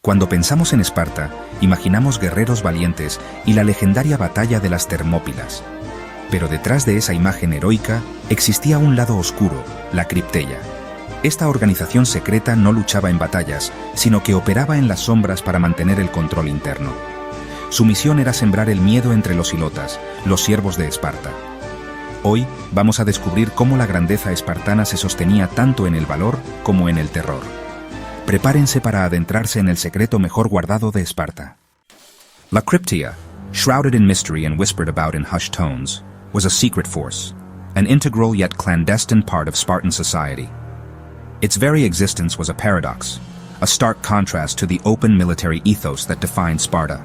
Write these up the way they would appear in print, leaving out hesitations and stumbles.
Cuando pensamos en Esparta, imaginamos guerreros valientes y la legendaria batalla de las Termópilas. Pero detrás de esa imagen heroica existía un lado oscuro, la Cripteia. Esta organización secreta no luchaba en batallas, sino que operaba en las sombras para mantener el control interno. Su misión era sembrar el miedo entre los ilotas, los siervos de Esparta. Hoy vamos a descubrir cómo la grandeza espartana se sostenía tanto en el valor como en el terror. Prepárense para adentrarse en el secreto mejor guardado de Esparta. La Cripteia, shrouded in mystery and whispered about in hushed tones, was a secret force, an integral yet clandestine part of Spartan society. Its very existence was a paradox, a stark contrast to the open military ethos that defined Sparta.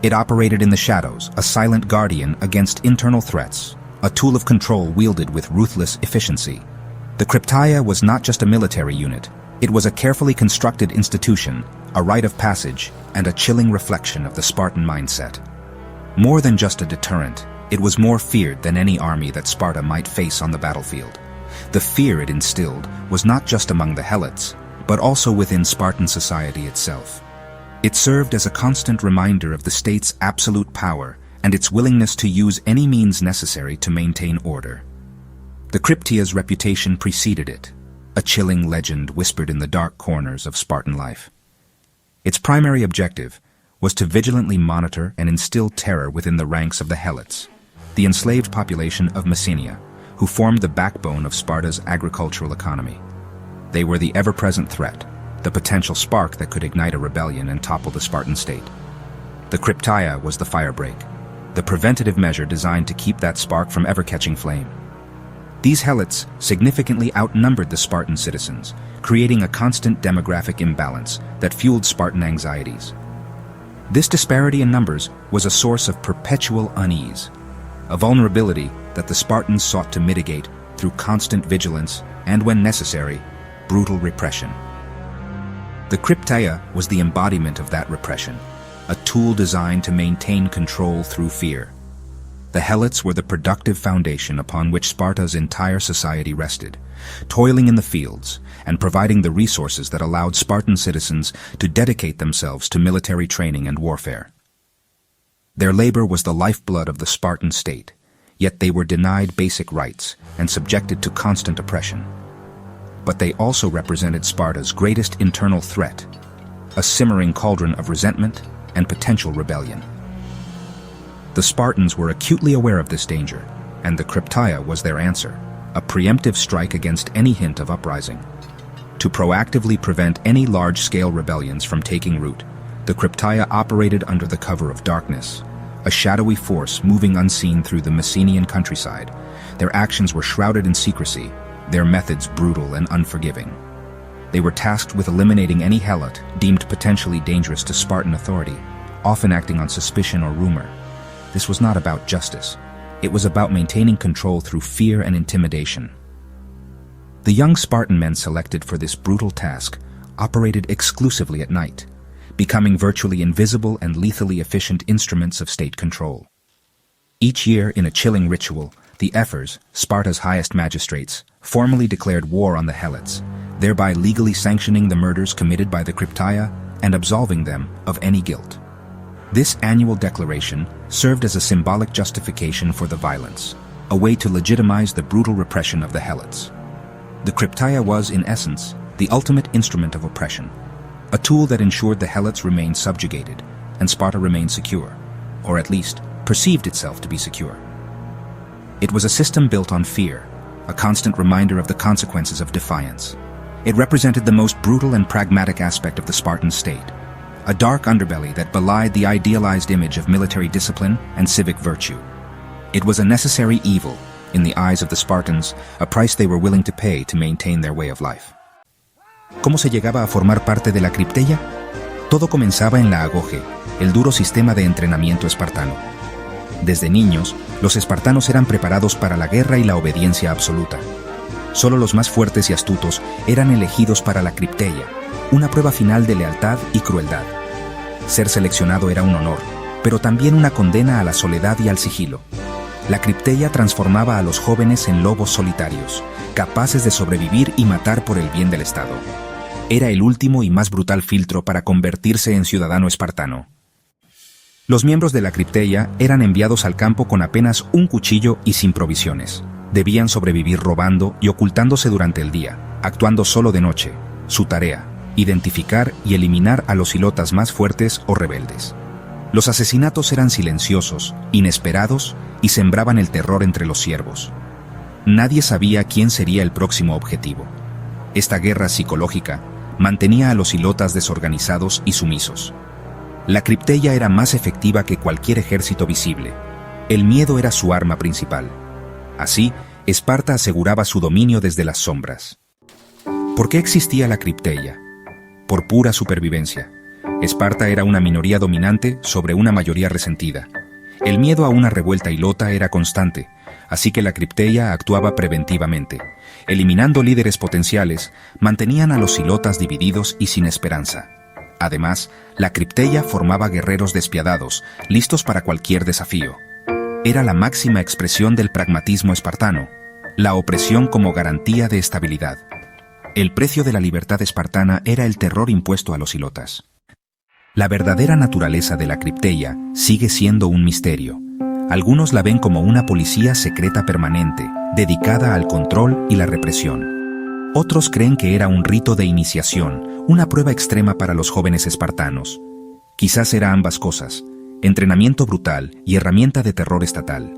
It operated in the shadows, a silent guardian against internal threats, a tool of control wielded with ruthless efficiency. The Cripteia was not just a military unit. It was a carefully constructed institution, a rite of passage, and a chilling reflection of the Spartan mindset. More than just a deterrent, it was more feared than any army that Sparta might face on the battlefield. The fear it instilled was not just among the Helots, but also within Spartan society itself. It served as a constant reminder of the state's absolute power and its willingness to use any means necessary to maintain order. The Cripteia's reputation preceded it, a chilling legend whispered in the dark corners of Spartan life. Its primary objective was to vigilantly monitor and instill terror within the ranks of the Helots, the enslaved population of Messenia, who formed the backbone of Sparta's agricultural economy. They were the ever-present threat, the potential spark that could ignite a rebellion and topple the Spartan state. The Cripteia was the firebreak, the preventative measure designed to keep that spark from ever catching flame. These Helots significantly outnumbered the Spartan citizens, creating a constant demographic imbalance that fueled Spartan anxieties. This disparity in numbers was a source of perpetual unease, a vulnerability that the Spartans sought to mitigate through constant vigilance and, when necessary, brutal repression. The Cripteia was the embodiment of that repression, a tool designed to maintain control through fear. The Helots were the productive foundation upon which Sparta's entire society rested, toiling in the fields and providing the resources that allowed Spartan citizens to dedicate themselves to military training and warfare. Their labor was the lifeblood of the Spartan state, yet they were denied basic rights and subjected to constant oppression. But they also represented Sparta's greatest internal threat, a simmering cauldron of resentment and potential rebellion. The Spartans were acutely aware of this danger, and the Cripteia was their answer, a preemptive strike against any hint of uprising. To proactively prevent any large-scale rebellions from taking root, the Cripteia operated under the cover of darkness, a shadowy force moving unseen through the Messenian countryside. Their actions were shrouded in secrecy, their methods brutal and unforgiving. They were tasked with eliminating any Helot deemed potentially dangerous to Spartan authority, often acting on suspicion or rumor. This was not about justice. It was about maintaining control through fear and intimidation. The young Spartan men selected for this brutal task operated exclusively at night, becoming virtually invisible and lethally efficient instruments of state control. Each year, in a chilling ritual, the Ephors, Sparta's highest magistrates, formally declared war on the Helots, thereby legally sanctioning the murders committed by the Cripteia and absolving them of any guilt. This annual declaration served as a symbolic justification for the violence, a way to legitimize the brutal repression of the Helots. The Cripteia was, in essence, the ultimate instrument of oppression, a tool that ensured the Helots remained subjugated and Sparta remained secure, or at least perceived itself to be secure. It was a system built on fear, a constant reminder of the consequences of defiance. It represented the most brutal and pragmatic aspect of the Spartan state, a dark underbelly that belied the idealized image of military discipline and civic virtue. It was a necessary evil, in the eyes of the Spartans, a price they were willing to pay to maintain their way of life. ¿Cómo se llegaba a formar parte de la Cripteia? Todo comenzaba en la Agoge, el duro sistema de entrenamiento espartano. Desde niños, los espartanos eran preparados para la guerra y la obediencia absoluta. Solo los más fuertes y astutos eran elegidos para la Cripteia, una prueba final de lealtad y crueldad. Ser seleccionado era un honor, pero también una condena a la soledad y al sigilo. La Cripteia transformaba a los jóvenes en lobos solitarios, capaces de sobrevivir y matar por el bien del Estado. era el último y más brutal filtro para convertirse en ciudadano espartano. Los miembros de la Cripteia eran enviados al campo con apenas un cuchillo y sin provisiones. Debían sobrevivir robando y ocultándose durante el día, actuando solo de noche. Su tarea: identificar y eliminar a los ilotas más fuertes o rebeldes. Los asesinatos eran silenciosos, inesperados y sembraban el terror entre los siervos. Nadie sabía quién sería el próximo objetivo. Esta guerra psicológica mantenía a los ilotas desorganizados y sumisos. La Cripteia era más efectiva que cualquier ejército visible. El miedo era su arma principal. Así, Esparta aseguraba su dominio desde las sombras. ¿Por qué existía la Cripteia? Por pura supervivencia. Esparta era una minoría dominante sobre una mayoría resentida. El miedo a una revuelta ilota era constante, así que la Cripteia actuaba preventivamente. Eliminando líderes potenciales, mantenían a los ilotas divididos y sin esperanza. Además, la Cripteia formaba guerreros despiadados, listos para cualquier desafío. Era la máxima expresión del pragmatismo espartano, la opresión como garantía de estabilidad. El precio de la libertad espartana era el terror impuesto a los ilotas. La verdadera naturaleza de la Cripteia sigue siendo un misterio. Algunos la ven como una policía secreta permanente, dedicada al control y la represión. Otros creen que era un rito de iniciación, una prueba extrema para los jóvenes espartanos. Quizás era ambas cosas, entrenamiento brutal y herramienta de terror estatal.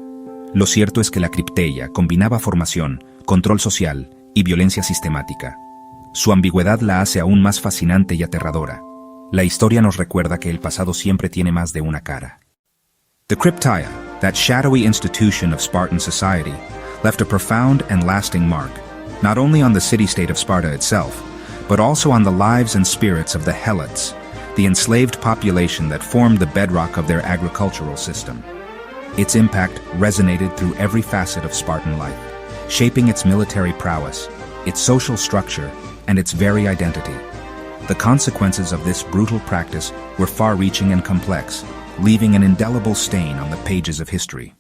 Lo cierto es que la Cripteia combinaba formación, control social y violencia sistemática. Su ambigüedad la hace aún más fascinante y aterradora. La historia nos recuerda que el pasado siempre tiene más de una cara. The Cripteia, that shadowy institution of Spartan society, left a profound and lasting mark, not only on the city-state of Sparta itself, but also on the lives and spirits of the Helots, the enslaved population that formed the bedrock of their agricultural system. Its impact resonated through every facet of Spartan life, shaping its military prowess, its social structure, and its very identity. The consequences of this brutal practice were far-reaching and complex, leaving an indelible stain on the pages of history.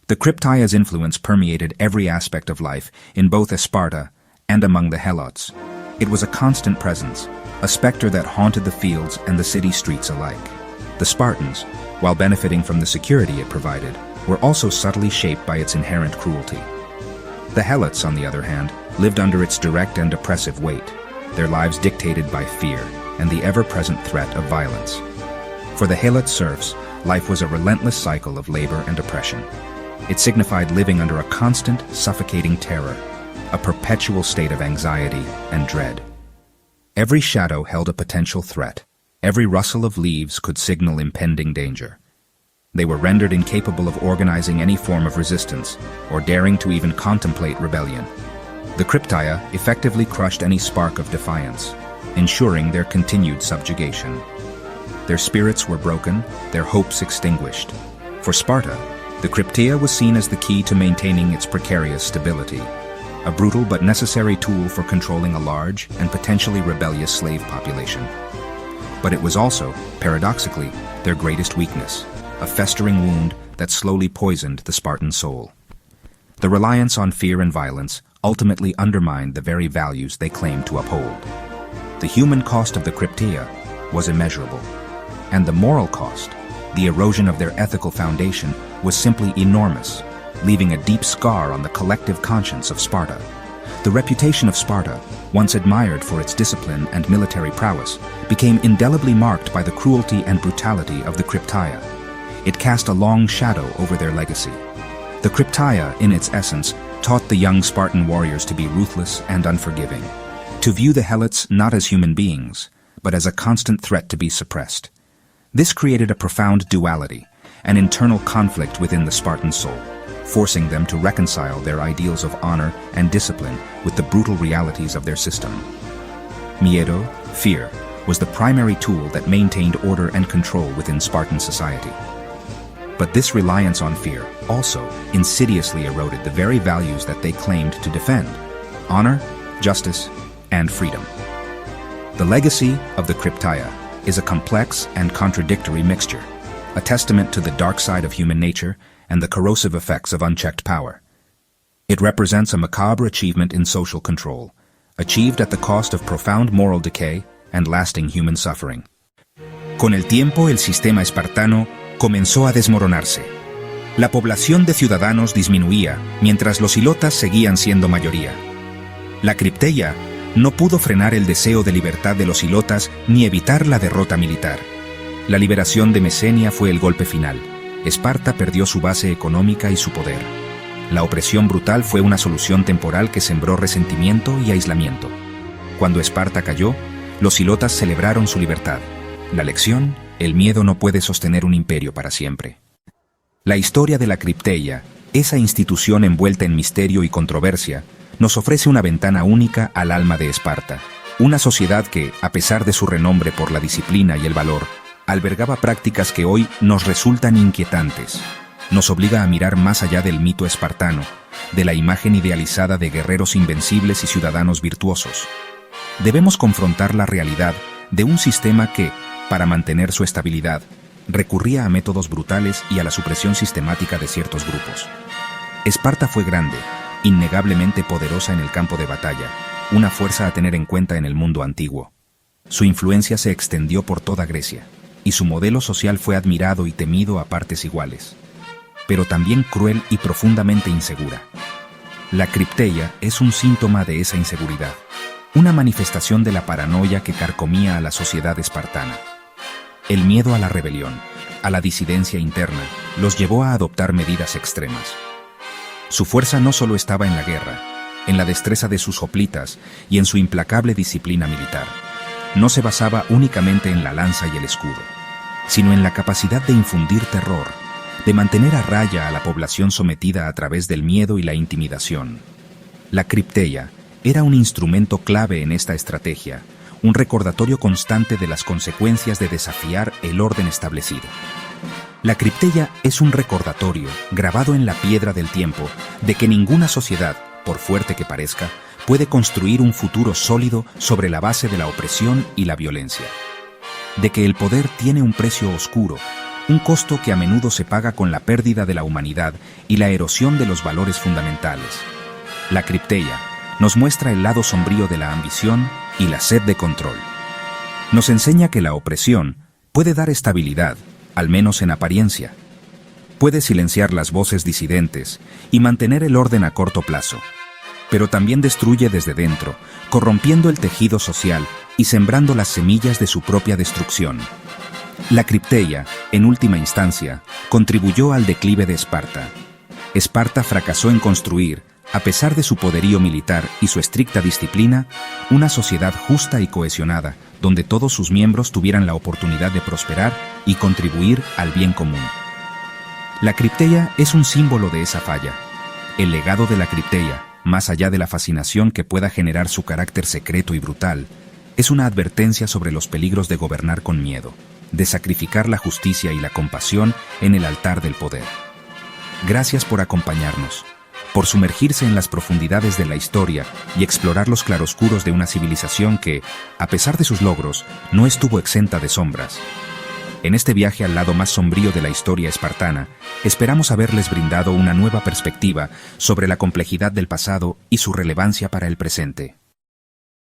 The Cripteia's influence permeated every aspect of life in both Sparta and among the Helots. It was a constant presence, a specter that haunted the fields and the city streets alike. The Spartans, while benefiting from the security it provided, were also subtly shaped by its inherent cruelty. The Helots, on the other hand, lived under its direct and oppressive weight, their lives dictated by fear and the ever-present threat of violence. For the Helot serfs, life was a relentless cycle of labor and oppression. It signified living under a constant, suffocating terror, a perpetual state of anxiety and dread. Every shadow held a potential threat. Every rustle of leaves could signal impending danger. They were rendered incapable of organizing any form of resistance, or daring to even contemplate rebellion. The Cripteia effectively crushed any spark of defiance, ensuring their continued subjugation. Their spirits were broken, their hopes extinguished. For Sparta, the Cripteia was seen as the key to maintaining its precarious stability, a brutal but necessary tool for controlling a large and potentially rebellious slave population. But it was also, paradoxically, their greatest weakness, a festering wound that slowly poisoned the Spartan soul. The reliance on fear and violence ultimately undermined the very values they claimed to uphold. The human cost of the Cripteia was immeasurable, and the moral cost, the erosion of their ethical foundation, was simply enormous, leaving a deep scar on the collective conscience of Sparta. The reputation of Sparta, once admired for its discipline and military prowess, became indelibly marked by the cruelty and brutality of the Cripteia. It cast a long shadow over their legacy. The Cripteia, in its essence, taught the young Spartan warriors to be ruthless and unforgiving, to view the Helots not as human beings, but as a constant threat to be suppressed. This created a profound duality, an internal conflict within the Spartan soul, forcing them to reconcile their ideals of honor and discipline with the brutal realities of their system. Miedo, fear, was the primary tool that maintained order and control within Spartan society. But this reliance on fear also insidiously eroded the very values that they claimed to defend: honor, justice, and freedom. The legacy of the Cripteia is a complex and contradictory mixture, a testament to the dark side of human nature and the corrosive effects of unchecked power. It represents a macabre achievement in social control, achieved at the cost of profound moral decay and lasting human suffering. Con el tiempo, el sistema espartano comenzó a desmoronarse. La población de ciudadanos disminuía, mientras los ilotas seguían siendo mayoría. La Cripteia no pudo frenar el deseo de libertad de los ilotas ni evitar la derrota militar. La liberación de Mesenia fue el golpe final. Esparta perdió su base económica y su poder. La opresión brutal fue una solución temporal que sembró resentimiento y aislamiento. Cuando Esparta cayó, los ilotas celebraron su libertad. La lección: el miedo no puede sostener un imperio para siempre. La historia de la Cripteia, esa institución envuelta en misterio y controversia, nos ofrece una ventana única al alma de Esparta, una sociedad que, a pesar de su renombre por la disciplina y el valor, albergaba prácticas que hoy nos resultan inquietantes. Nos obliga a mirar más allá del mito espartano, de la imagen idealizada de guerreros invencibles y ciudadanos virtuosos. Debemos confrontar la realidad de un sistema que, para mantener su estabilidad, recurría a métodos brutales y a la supresión sistemática de ciertos grupos. Esparta fue grande, innegablemente poderosa en el campo de batalla, una fuerza a tener en cuenta en el mundo antiguo. Su influencia se extendió por toda Grecia, y su modelo social fue admirado y temido a partes iguales, pero también cruel y profundamente insegura. La Cripteia es un síntoma de esa inseguridad, una manifestación de la paranoia que carcomía a la sociedad espartana. El miedo a la rebelión, a la disidencia interna, los llevó a adoptar medidas extremas. Su fuerza no solo estaba en la guerra, en la destreza de sus hoplitas y en su implacable disciplina militar. No se basaba únicamente en la lanza y el escudo, sino en la capacidad de infundir terror, de mantener a raya a la población sometida a través del miedo y la intimidación. La Cripteia era un instrumento clave en esta estrategia, un recordatorio constante de las consecuencias de desafiar el orden establecido. La Cripteia es un recordatorio, grabado en la piedra del tiempo, de que ninguna sociedad, por fuerte que parezca, puede construir un futuro sólido sobre la base de la opresión y la violencia. De que el poder tiene un precio oscuro, un costo que a menudo se paga con la pérdida de la humanidad y la erosión de los valores fundamentales. La Cripteia nos muestra el lado sombrío de la ambición y la sed de control. Nos enseña que la opresión puede dar estabilidad, al menos en apariencia. Puede silenciar las voces disidentes y mantener el orden a corto plazo, pero también destruye desde dentro, corrompiendo el tejido social y sembrando las semillas de su propia destrucción. La Cripteia, en última instancia, contribuyó al declive de Esparta. Esparta fracasó en construir, a pesar de su poderío militar y su estricta disciplina, una sociedad justa y cohesionada, donde todos sus miembros tuvieran la oportunidad de prosperar y contribuir al bien común. La Cripteia es un símbolo de esa falla. El legado de la Cripteia, más allá de la fascinación que pueda generar su carácter secreto y brutal, es una advertencia sobre los peligros de gobernar con miedo, de sacrificar la justicia y la compasión en el altar del poder. Gracias por acompañarnos, por sumergirse en las profundidades de la historia y explorar los claroscuros de una civilización que, a pesar de sus logros, no estuvo exenta de sombras. En este viaje al lado más sombrío de la historia espartana, esperamos haberles brindado una nueva perspectiva sobre la complejidad del pasado y su relevancia para el presente.